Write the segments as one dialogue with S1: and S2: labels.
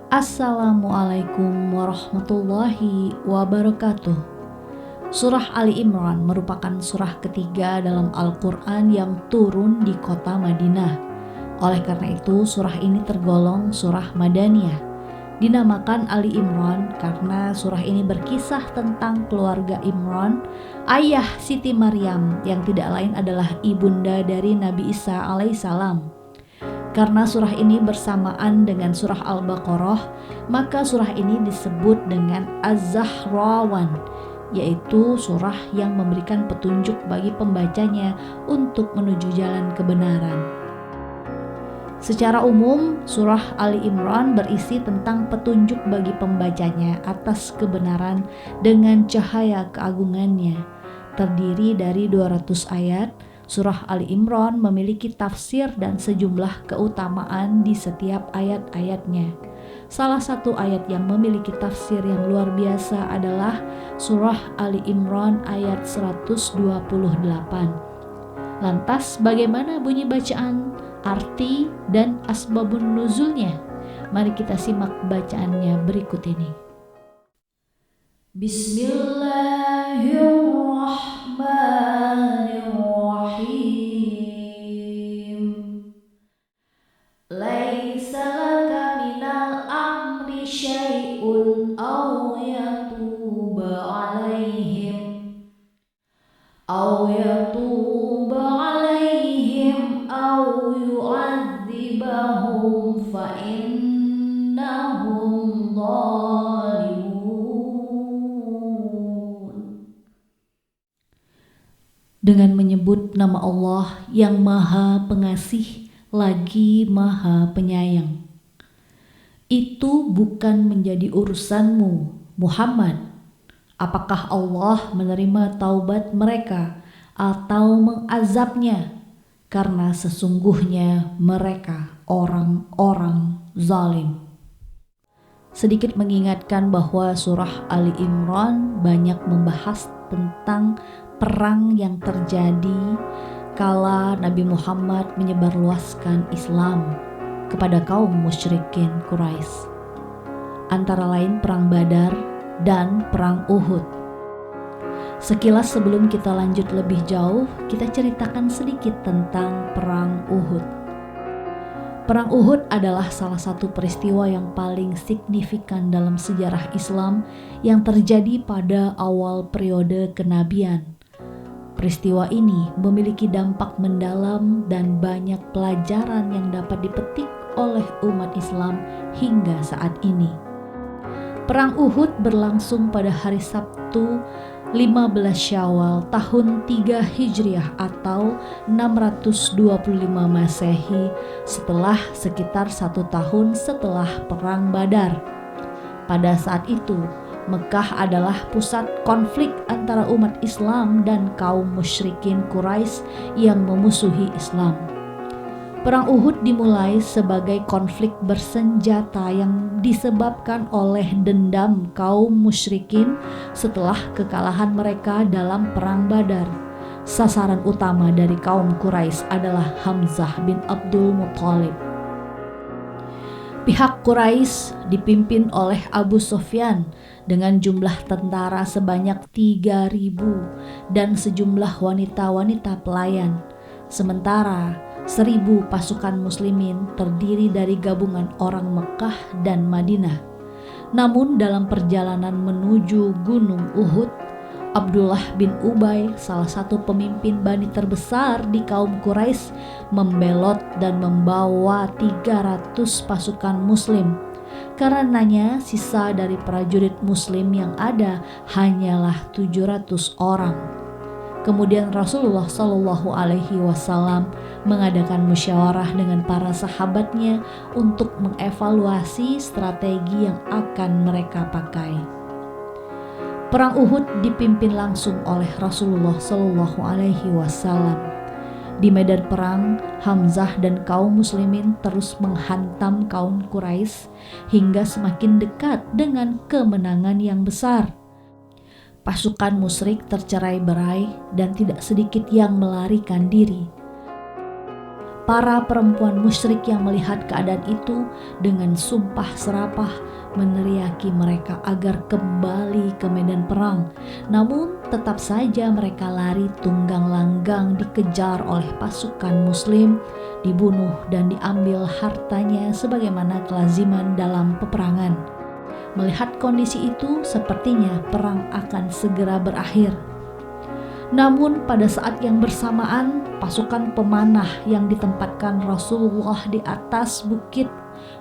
S1: Assalamualaikum warahmatullahi wabarakatuh. Surah Ali Imran merupakan surah ketiga dalam Al-Quran yang turun di kota Madinah. Oleh karena itu, surah ini tergolong surah Madaniyah. Dinamakan Ali Imran karena surah ini berkisah tentang keluarga Imran, ayah Siti Maryam yang tidak lain adalah ibunda dari Nabi Isa alaihissalam. Karena surah ini bersamaan dengan surah Al-Baqarah, maka surah ini disebut dengan Az-Zahrawan, yaitu surah yang memberikan petunjuk bagi pembacanya untuk menuju jalan kebenaran. Secara umum, surah Ali Imran berisi tentang petunjuk bagi pembacanya atas kebenaran dengan cahaya keagungannya. Terdiri dari 200 ayat. Surah Ali Imran memiliki tafsir dan sejumlah keutamaan di setiap ayat-ayatnya. Salah satu ayat yang memiliki tafsir yang luar biasa adalah Surah Ali Imran ayat 128. Lantas bagaimana bunyi bacaan, arti, dan asbabun nuzulnya? Mari kita simak bacaannya berikut ini. Bismillahirrahmanirrahim. Laisa laka minal amri syai'un aw yatuba alaihim aw yu'adzibahum fa innahum zalimun. Dengan menyebut nama Allah yang Maha Pengasih lagi Maha Penyayang. Itu bukan menjadi urusanmu, Muhammad. Apakah Allah menerima taubat mereka atau mengazabnya? Karena sesungguhnya mereka orang-orang zalim. Sedikit mengingatkan bahwa surah Ali Imran banyak membahas tentang perang yang terjadi kala Nabi Muhammad menyebarluaskan Islam kepada kaum musyrikin Quraisy, antara lain perang Badar dan perang Uhud. Sekilas sebelum kita lanjut lebih jauh, kita ceritakan sedikit tentang perang Uhud. Perang Uhud adalah salah satu peristiwa yang paling signifikan dalam sejarah Islam yang terjadi pada awal periode kenabian. Peristiwa ini memiliki dampak mendalam dan banyak pelajaran yang dapat dipetik oleh umat Islam hingga saat ini. Perang Uhud berlangsung pada hari Sabtu 15 Syawal tahun 3 Hijriah atau 625 Masehi, setelah sekitar 1 tahun setelah Perang Badar. Pada saat itu, Mekah adalah pusat konflik antara umat Islam dan kaum musyrikin Quraisy yang memusuhi Islam. Perang Uhud dimulai sebagai konflik bersenjata yang disebabkan oleh dendam kaum musyrikin setelah kekalahan mereka dalam Perang Badar. Sasaran utama dari kaum Quraisy adalah Hamzah bin Abdul Muthalib. Pihak Quraisy dipimpin oleh Abu Sufyan dengan jumlah tentara sebanyak 3.000 dan sejumlah wanita-wanita pelayan. Sementara 1.000 pasukan muslimin terdiri dari gabungan orang Mekah dan Madinah. Namun dalam perjalanan menuju Gunung Uhud, Abdullah bin Ubay, salah satu pemimpin Bani terbesar di kaum Quraisy, membelot dan membawa 300 pasukan muslim. Karenanya sisa dari prajurit muslim yang ada hanyalah 700 orang. Kemudian Rasulullah Shallallahu Alaihi Wasallam mengadakan musyawarah dengan para sahabatnya untuk mengevaluasi strategi yang akan mereka pakai. Perang Uhud dipimpin langsung oleh Rasulullah Shallallahu Alaihi Wasallam. Di medan perang, Hamzah dan kaum muslimin terus menghantam kaum Quraisy hingga semakin dekat dengan kemenangan yang besar. Pasukan musyrik tercerai-berai dan tidak sedikit yang melarikan diri. Para perempuan musyrik yang melihat keadaan itu dengan sumpah serapah meneriaki mereka agar kembali ke medan perang. Namun tetap saja mereka lari tunggang langgang dikejar oleh pasukan muslim, dibunuh dan diambil hartanya sebagaimana kelaziman dalam peperangan. Melihat kondisi itu, sepertinya perang akan segera berakhir. Namun pada saat yang bersamaan, pasukan pemanah yang ditempatkan Rasulullah di atas bukit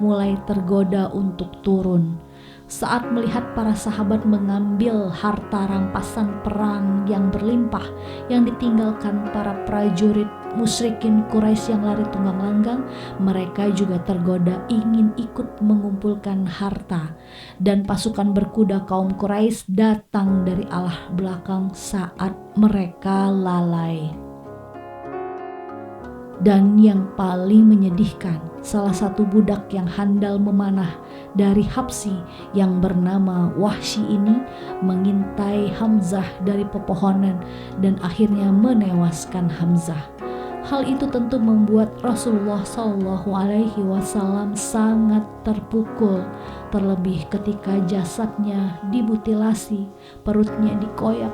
S1: mulai tergoda untuk turun. Saat melihat para sahabat mengambil harta rampasan perang yang berlimpah yang ditinggalkan para prajurit musyrikin Quraisy yang lari tunggang langgang, mereka juga tergoda ingin ikut mengumpulkan harta. Dan pasukan berkuda kaum Quraisy datang dari arah belakang saat mereka lalai. Dan yang paling menyedihkan, salah satu budak yang handal memanah dari Habsyi yang bernama Wahsy ini mengintai Hamzah dari pepohonan dan akhirnya menewaskan Hamzah. Hal itu tentu membuat Rasulullah SAW sangat terpukul, terlebih ketika jasadnya dimutilasi, perutnya dikoyak,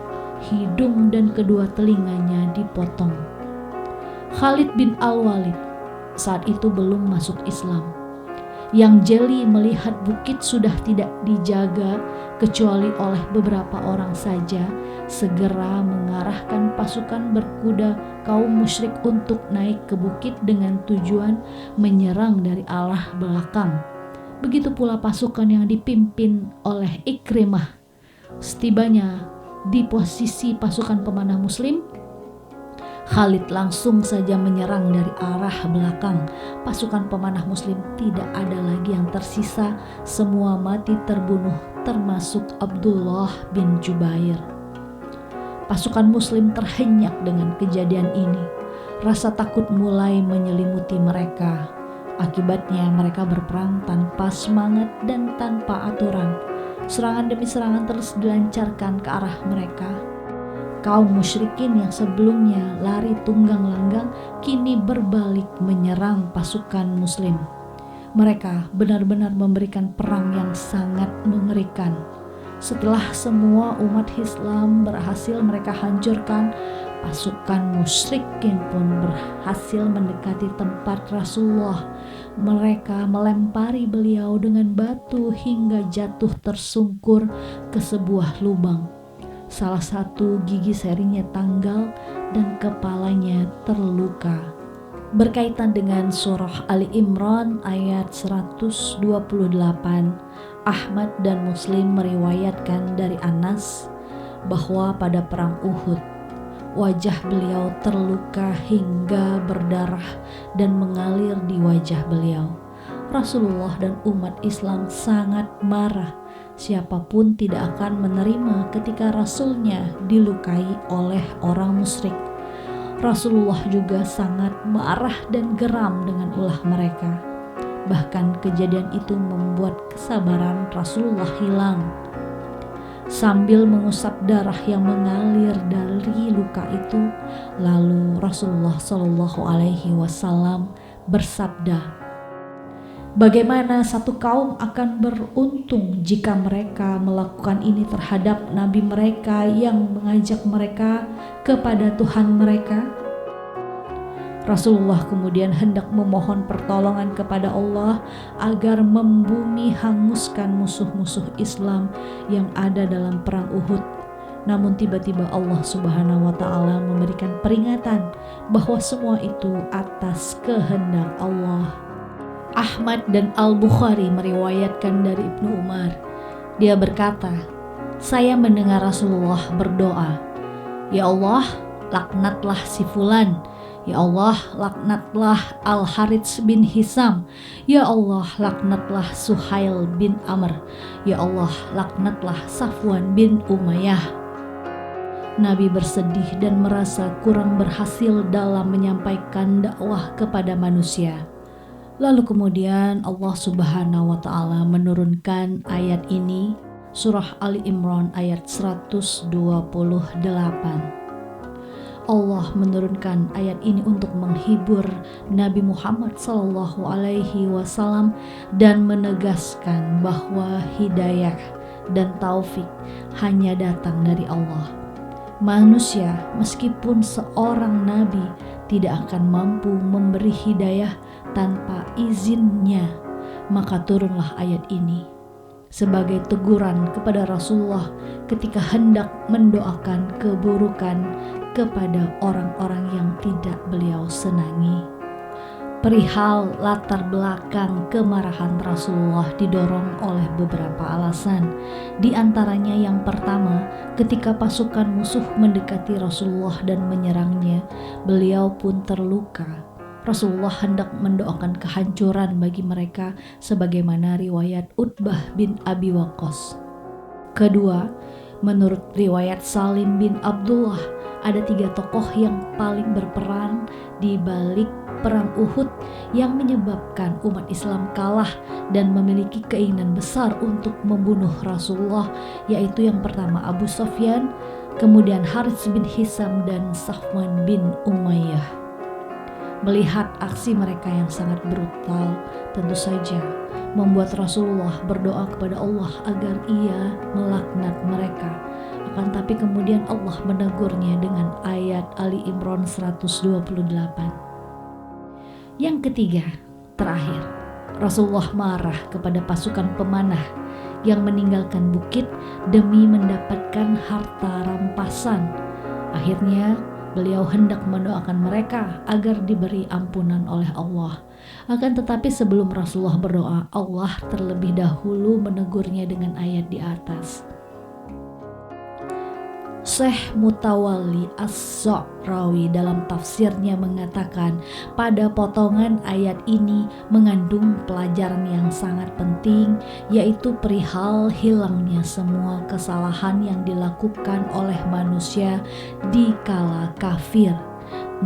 S1: hidung dan kedua telinganya dipotong. Khalid bin Al-Walid saat itu belum masuk Islam. Yang jeli melihat bukit sudah tidak dijaga kecuali oleh beberapa orang saja, segera mengarahkan pasukan berkuda kaum musyrik untuk naik ke bukit dengan tujuan menyerang dari arah belakang. Begitu pula pasukan yang dipimpin oleh Ikrimah. Setibanya di posisi pasukan pemanah muslim, Khalid langsung saja menyerang dari arah belakang. Pasukan pemanah muslim tidak ada lagi yang tersisa, semua mati terbunuh termasuk Abdullah bin Jubair. Pasukan muslim terhenyak dengan kejadian ini. Rasa takut mulai menyelimuti mereka. Akibatnya mereka berperang tanpa semangat dan tanpa aturan. Serangan demi serangan terus dilancarkan ke arah mereka. Kaum musyrikin yang sebelumnya lari tunggang langgang kini berbalik menyerang pasukan muslim. Mereka benar-benar memberikan perang yang sangat mengerikan. Setelah semua umat Islam berhasil mereka hancurkan, pasukan musyrikin pun berhasil mendekati tempat Rasulullah. Mereka melempari beliau dengan batu hingga jatuh tersungkur ke sebuah lubang. Salah satu gigi serinya tanggal dan kepalanya terluka. Berkaitan dengan surah Ali Imran ayat 128, Ahmad dan Muslim meriwayatkan dari Anas bahwa pada perang Uhud, wajah beliau terluka hingga berdarah dan mengalir di wajah beliau. Rasulullah dan umat Islam sangat marah. Siapapun tidak akan menerima ketika Rasulnya dilukai oleh orang musyrik. Rasulullah juga sangat marah dan geram dengan ulah mereka. Bahkan kejadian itu membuat kesabaran Rasulullah hilang. Sambil mengusap darah yang mengalir dari luka itu, lalu Rasulullah SAW bersabda, "Bagaimana satu kaum akan beruntung jika mereka melakukan ini terhadap nabi mereka yang mengajak mereka kepada Tuhan mereka?" Rasulullah kemudian hendak memohon pertolongan kepada Allah agar membumi hanguskan musuh-musuh Islam yang ada dalam perang Uhud. Namun tiba-tiba Allah Subhanahu wa Ta'ala memberikan peringatan bahwa semua itu atas kehendak Allah. Ahmad dan Al-Bukhari meriwayatkan dari Ibnu Umar. Dia berkata, "Saya mendengar Rasulullah berdoa, 'Ya Allah, laknatlah si fulan. Ya Allah, laknatlah Al-Harits bin Hisam. Ya Allah, laknatlah Suhail bin Amr. Ya Allah, laknatlah Safwan bin Umayyah.'" Nabi bersedih dan merasa kurang berhasil dalam menyampaikan dakwah kepada manusia. Lalu kemudian Allah Subhanahu wa Ta'ala menurunkan ayat ini, surah Ali Imran ayat 128. Allah menurunkan ayat ini untuk menghibur Nabi Muhammad SAW dan menegaskan bahwa hidayah dan taufik hanya datang dari Allah. Manusia, meskipun seorang nabi, tidak akan mampu memberi hidayah tanpa izinnya. Maka turunlah ayat ini sebagai teguran kepada Rasulullah ketika hendak mendoakan keburukan kepada orang-orang yang tidak beliau senangi. Perihal latar belakang kemarahan Rasulullah didorong oleh beberapa alasan. Di antaranya yang pertama, ketika pasukan musuh mendekati Rasulullah dan menyerangnya, beliau pun terluka. Rasulullah hendak mendoakan kehancuran bagi mereka sebagaimana riwayat Utbah bin Abi Waqqas. Kedua, menurut riwayat Salim bin Abdullah, ada 3 tokoh yang paling berperan di balik perang Uhud yang menyebabkan umat Islam kalah dan memiliki keinginan besar untuk membunuh Rasulullah, yaitu yang pertama Abu Sufyan, kemudian Harits bin Hisam dan Safwan bin Umayyah. Melihat aksi mereka yang sangat brutal, tentu saja membuat Rasulullah berdoa kepada Allah agar ia melaknat mereka. Akan tapi kemudian Allah menegurnya dengan ayat Ali Imran 128. Yang ketiga, terakhir, Rasulullah marah kepada pasukan pemanah yang meninggalkan bukit demi mendapatkan harta rampasan. Akhirnya beliau hendak mendoakan mereka agar diberi ampunan oleh Allah. Akan tetapi sebelum Rasulullah berdoa, Allah terlebih dahulu menegurnya dengan ayat di atas. Syekh Mutawalli As-Sa'rawi dalam tafsirnya mengatakan pada potongan ayat ini mengandung pelajaran yang sangat penting, yaitu perihal hilangnya semua kesalahan yang dilakukan oleh manusia di kala kafir.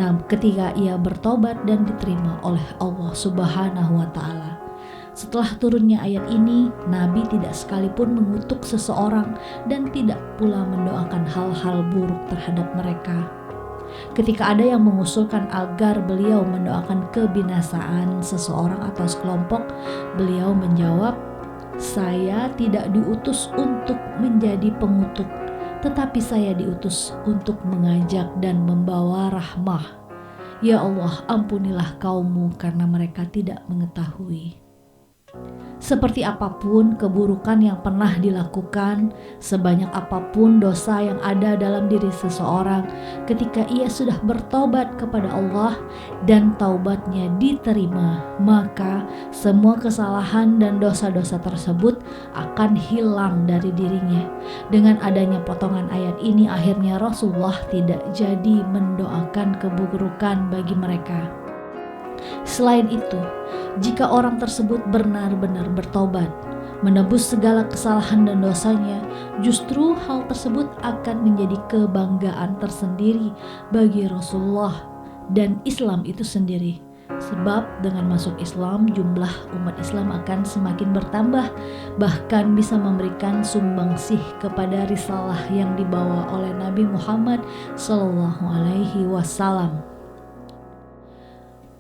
S1: Nah, ketika ia bertobat dan diterima oleh Allah Subhanahu wa Ta'ala. Setelah turunnya ayat ini, Nabi tidak sekalipun mengutuk seseorang dan tidak pula mendoakan hal-hal buruk terhadap mereka. Ketika ada yang mengusulkan agar beliau mendoakan kebinasaan seseorang atau sekelompok, beliau menjawab, "Saya tidak diutus untuk menjadi pengutuk, tetapi saya diutus untuk mengajak dan membawa rahmah. Ya Allah, ampunilah kaummu karena mereka tidak mengetahui." Seperti apapun keburukan yang pernah dilakukan, sebanyak apapun dosa yang ada dalam diri seseorang, ketika ia sudah bertobat kepada Allah dan taubatnya diterima, maka semua kesalahan dan dosa-dosa tersebut akan hilang dari dirinya. Dengan adanya potongan ayat ini, akhirnya Rasulullah tidak jadi mendoakan keburukan bagi mereka. Selain itu, jika orang tersebut benar-benar bertobat, menebus segala kesalahan dan dosanya, justru hal tersebut akan menjadi kebanggaan tersendiri bagi Rasulullah dan Islam itu sendiri. Sebab dengan masuk Islam, jumlah umat Islam akan semakin bertambah, bahkan bisa memberikan sumbangsih kepada risalah yang dibawa oleh Nabi Muhammad SAW.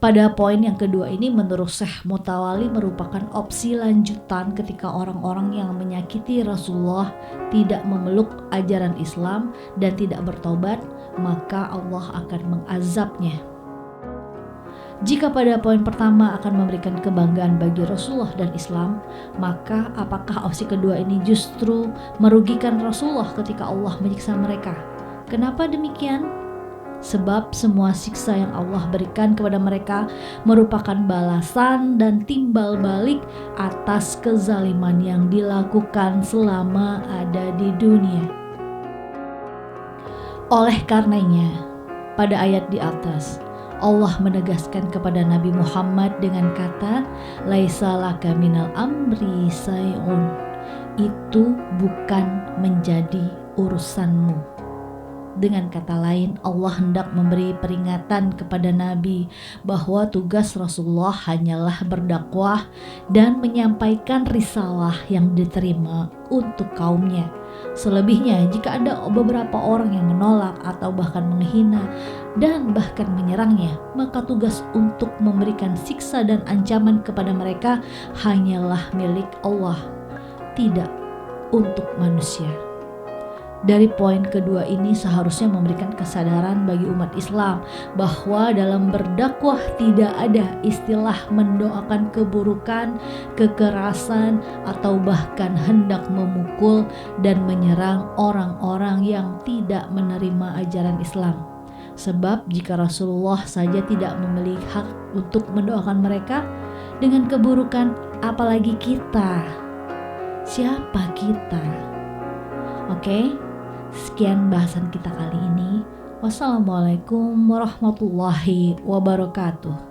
S1: Pada poin yang kedua ini, menurut Syekh Mutawalli merupakan opsi lanjutan ketika orang-orang yang menyakiti Rasulullah tidak memeluk ajaran Islam dan tidak bertobat, maka Allah akan mengazabnya. Jika pada poin pertama akan memberikan kebanggaan bagi Rasulullah dan Islam, maka apakah opsi kedua ini justru merugikan Rasulullah ketika Allah menyiksa mereka? Kenapa demikian? Sebab semua siksa yang Allah berikan kepada mereka merupakan balasan dan timbal balik atas kezaliman yang dilakukan selama ada di dunia. Oleh karenanya, pada ayat di atas, Allah menegaskan kepada Nabi Muhammad dengan kata, "Laisa laka minal amri sayun." Itu bukan menjadi urusanmu. Dengan kata lain, Allah hendak memberi peringatan kepada Nabi bahwa tugas Rasulullah hanyalah berdakwah dan menyampaikan risalah yang diterima untuk kaumnya. Selebihnya, jika ada beberapa orang yang menolak atau bahkan menghina dan bahkan menyerangnya, maka tugas untuk memberikan siksa dan ancaman kepada mereka hanyalah milik Allah, tidak untuk manusia. Dari poin kedua ini seharusnya memberikan kesadaran bagi umat Islam bahwa dalam berdakwah tidak ada istilah mendoakan keburukan, kekerasan, atau bahkan hendak memukul dan menyerang orang-orang yang tidak menerima ajaran Islam. Sebab jika Rasulullah saja tidak memiliki hak untuk mendoakan mereka dengan keburukan, apalagi kita. Siapa kita? Oke? Sekian bahasan kita kali ini. Wassalamualaikum warahmatullahi wabarakatuh.